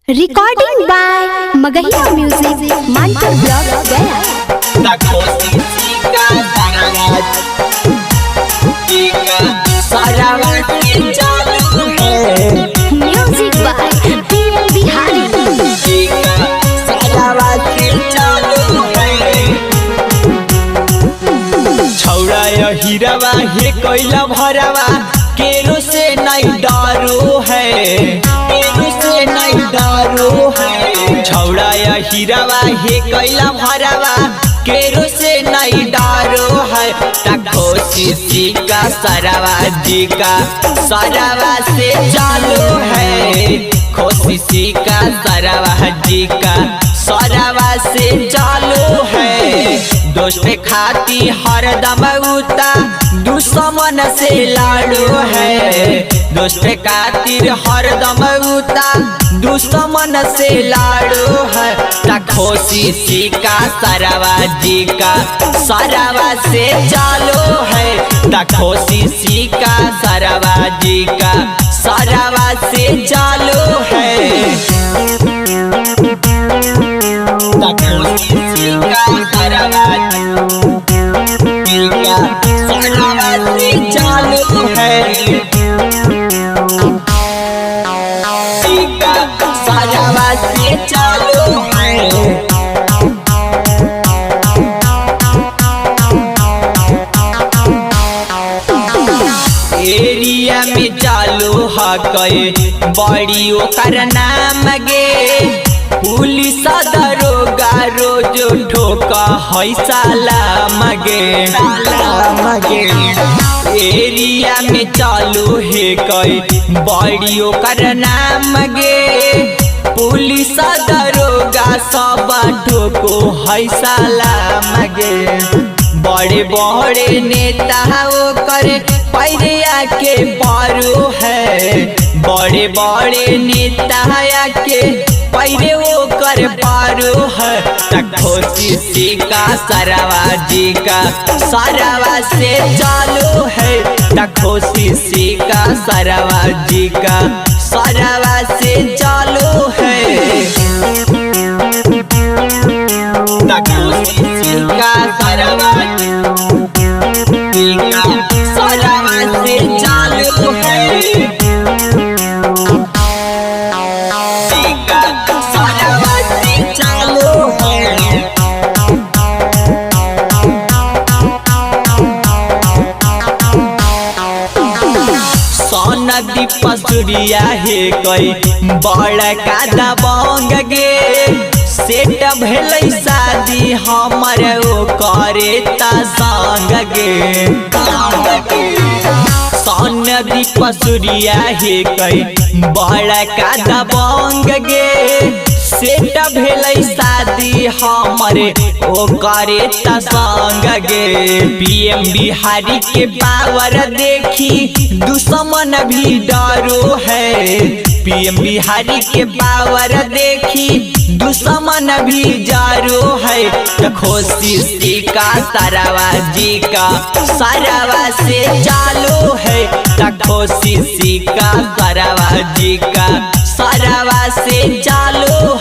Recording by Magahiya music Manpur block Gaya. Music by PL Bihari. छौड़ा हीरावा हे कोइला भरावा केरो से नहीं डरो है, केरो से नहीं डरो है। छौड़ा हीरावा हे कोइला भरावा केरो से नहीं डरो है। कोशिशी का सरावा जी का सरावा से चालू है, कोशिशी का सरावा जी का सरावा से चालू है। दोस्त खाती हरदम उता दुश्मन से लाड़ो है, दोस्त खातिर हरदम उता दुश्मन से लाड़ो है। कोशिशी का सरावा जी का सरावा से चालू है, कोशिशी का सरावा जी का सरावा से चालू है। चालू है सरावा से चालू है। एरिया में चालू है बड़ी ओकर नाम गे, पुलिस दरोगा रोज ठोका है सलाम गे। एरिया में चालू है बड़ी ओकर नाम गे, पुलिस दरोगा सब ठोको है सलाम गे। बड़े बड़े नेता ओकर पैरिया के पारो है, बड़े बड़े नेता के पैरे ओकर पारो है। कोशिशी का सरावा जी का सरावा से चालू है, कोशिशी का सरावा जी का सरावा से चालू है। कोशिशी का सरावा जी का सरावा से चालू है। नदी पसुरिया है कोई बड़ा का दबंग गे, सेट भेल शादी हमर ओ करे ता संग गे। नदी पसुरिया है कोई बड़ा का दबंग गे, सेट भेल शादी हमरे ओ करे ता संग गे। पीएम बिहारी के पावर देखी दुश्मन भी डरो है, पीएम बिहारी के पावर देखी दुश्मन भी डरो है। कोशिशी का सरावा जी का सरावा से चालू है, कोशिशी का सरावा जी का सरावा से चालू